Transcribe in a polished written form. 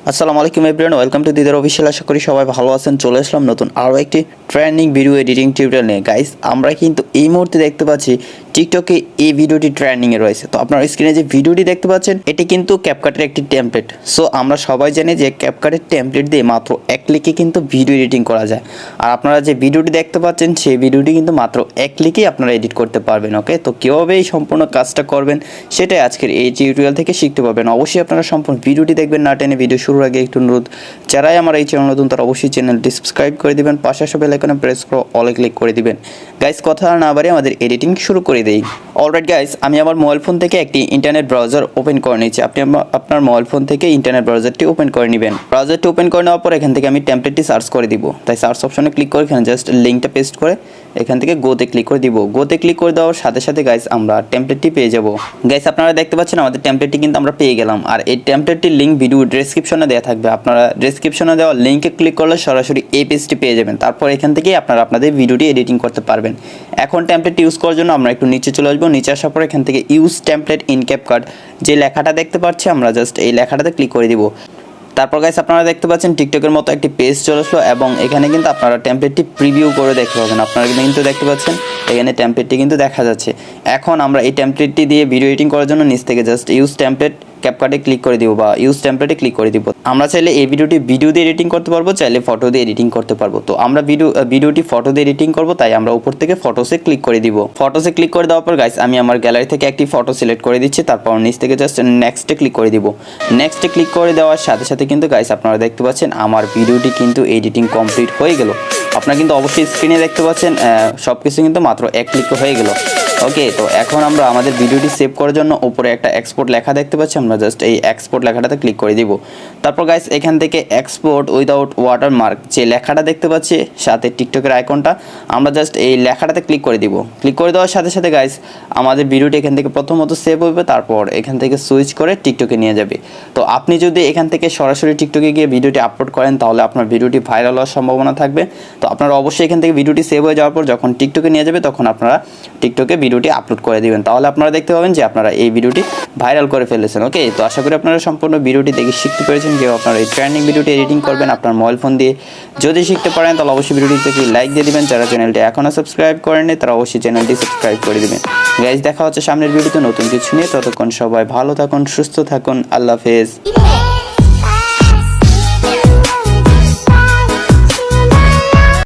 আসসালামু আলাইকুম everyone, welcome to Didar official. আশা করি সবাই ভালো আছেন। চলে আসলাম নতুন আরও একটি ট্রেন্ডিং ভিডিও এডিটিং টিউটোরিয়াল নিয়ে। গাইস, আমরা কিন্তু এই মুহূর্তে দেখতে পাচ্ছি টিকটকে এই ভিডিওটি ট্রেন্ডিংয়ে রয়েছে। তো আপনার স্ক্রিনে যে ভিডিওটি দেখতে পাচ্ছেন এটি কিন্তু ক্যাপকাটের একটি টেমপ্লেট। সো আমরা সবাই জানি যে ক্যাপকাটের টেমপ্লেট দিয়ে মাত্র এক ক্লিকে কিন্তু ভিডিও এডিটিং করা যায়। আর আপনারা যে ভিডিওটি দেখতে পাচ্ছেন সেই ভিডিওটি কিন্তু মাত্র এক ক্লিকেই আপনারা এডিট করতে পারবেন। ওকে, তো কীভাবে এই সম্পূর্ণ কাজটা করবেন সেটাই আজকের এই টিউটোরিয়াল থেকে শিখতে পারবেন। অবশ্যই আপনারা সম্পূর্ণ ভিডিওটি দেখবেন, না টেনে। ভিডিও শুরুর আগে একটু অনুরোধ, যারাই আমার এই চ্যানেল নতুন তারা অবশ্যই চ্যানেলটি সাবস্ক্রাইব করে দিবেন, পাশে আসা বেল আইকনে প্রেস করে অলে ক্লিক করে দিবেন। গাইস, কথা না বাড়িয়ে আমাদের এডিটিং শুরু করে দেই। অলরাইট গাইস, আমি আমার মোবাইল ফোন থেকে একটি ইন্টারনেট ব্রাউজার ওপেন করে নিয়েছি। আপনি আপনার মোবাইল ফোন থেকে ইন্টারনেট ব্রাউজারটি ওপেন করে নেবেন। ব্রাউজারটি ওপেন করে নেওয়ার পর এখান থেকে আমি টেমপ্লেটটি সার্চ করে দিব। তাই সার্চ অপশনে ক্লিক করে এখানে জাস্ট লিঙ্কটা পেস্ট করে এখান থেকে গোতে ক্লিক করে দিব। গোতে ক্লিক করে দেওয়ার সাথে সাথে গাইস আমরা টেমপ্লেটটি পেয়ে যাব। গাইস, আপনারা দেখতে পাচ্ছেন আমাদের টেমপ্লেটটি কিন্তু আমরা পেয়ে গেলাম। আর এই টেমপ্লেটটির লিঙ্ক ভিডিও ডেসক্রিপশনে দেওয়া থাকবে। আপনারা ডেসক্রিপশনে দেওয়া লিঙ্কে ক্লিক করলে সরাসরি এই পেজটি পেয়ে যাবেন। তারপর এখান থেকেই আপনারা আপনাদের ভিডিওটি এডিটিং করতে পারবেন। এখন টেমপ্লেটটি ইউজ করার জন্য আমরা একটু নিচে চলে আসবো। নিচে আসার পর এখান থেকে ইউজ টেমপ্লেট ইন ক্যাপকাট যে লেখাটা দেখতে পাচ্ছি আমরা জাস্ট এই লেখাটাতে ক্লিক করে দিব। তারপর গাইস আপনারা দেখতে পাচ্ছেন টিকটকের মতো একটি পেজ চলে আসলো এবং এখানে কিন্তু আপনারা টেমপ্লেটটি প্রিভিউ করে দেখতে পাবেন। আপনারা কিন্তু দেখতে পাচ্ছেন এখানে টেমপ্লেটটি কিন্তু দেখা যাচ্ছে। এখন আমরা এই টেমপ্লেটটি দিয়ে ভিডিও এডিটিং করার জন্য নিচ থেকে জাস্ট ইউজ টেমপ্লেট ক্যাপকাটে ক্লিক করে দিব বা ইউজ টেমপ্লেটে ক্লিক করে দিব। আমরা চাইলে এই ভিডিওটি ভিডিও দিয়ে এডিটিং করতে পারবো, চাইলে ফটো দিয়ে এডিটিং করতে পারবো। তো আমরা ভিডিওটি ফটো দিয়ে এডিটিং করবো, তাই আমরা উপর থেকে ফটোসে ক্লিক করে দিব। ফটোসে ক্লিক করে দেওয়ার পর গাইস আমি আমার গ্যালারি থেকে একটি ফটো সিলেক্ট করে দিচ্ছি। তারপর নিচ থেকে জাস্ট নেক্সটে ক্লিক করে দিব। নেক্সটে ক্লিক করে দেওয়ার সাথে সাথে কিন্তু গাইস আপনারা দেখতে পাচ্ছেন আমার ভিডিওটি কিন্তু এডিটিং কমপ্লিট হয়ে গেল। আপনারা কিন্তু অবশ্যই স্ক্রিনে দেখতে পাচ্ছেন সব কিছু কিন্তু মাত্র এক ক্লিকে হয়ে গেল। ওকে, তো এখন আমরা আমাদের ভিডিওটি সেভ করার জন্য উপরে একটা এক্সপোর্ট লেখা দেখতে পাচ্ছি। আমরা জাস্ট এই এক্সপোর্ট লেখাটাতে ক্লিক করে দিব। তারপর গাইস এখান থেকে এক্সপোর্ট উইদাউট ওয়াটারমার্ক যে লেখাটা দেখতে পাচ্ছি সাথে টিকটকের আইকনটা, আমরা জাস্ট এই লেখাটাতে ক্লিক করে দিব। ক্লিক করে দেওয়ার সাথে সাথে গাইস আমাদের ভিডিওটি এখান থেকে প্রথমত সেভ হবে, তারপর এখান থেকে সুইচ করে টিকটকে নিয়ে যাবে। তো আপনি যদি এখান থেকে সরাসরি টিকটকে গিয়ে ভিডিওটি আপলোড করেন তাহলে আপনার ভিডিওটি ভাইরাল হওয়ার সম্ভাবনা থাকবে। তো আপনারা অবশ্যই এখান থেকে ভিডিওটি সেভ হয়ে যাওয়ার পর যখন টিকটকে নিয়ে যাবে তখন আপনারা টিকটকে ভিডিওটি আপলোড করে দিবেন। তাহলে আপনারা দেখতে পাবেন যে আপনারা এই ভিডিওটি ভাইরাল করে ফেলেছেন। ওকে, তো আশা করি আপনারা সম্পূর্ণ ভিডিওটি দেখে শিখতে পেরেছেন যে আপনারা এই ট্রেন্ডিং ভিডিওটি এডিটিং করবেন আপনার মোবাইল ফোন দিয়ে। যদি শিখতে পারেন তাহলে অবশ্যই ভিডিওটিতে লাইক দিয়ে দিবেন। যারা চ্যানেলটি এখনও সাবস্ক্রাইব করেননি তারা অবশ্যই চ্যানেলটি সাবস্ক্রাইব করে দিবেন। গাইস, দেখা হচ্ছে সামনের ভিডিওতে নতুন কিছু নিয়ে। ততক্ষণ সবাই ভালো থাকুন, সুস্থ থাকুন। আল্লাহ হাফেজ।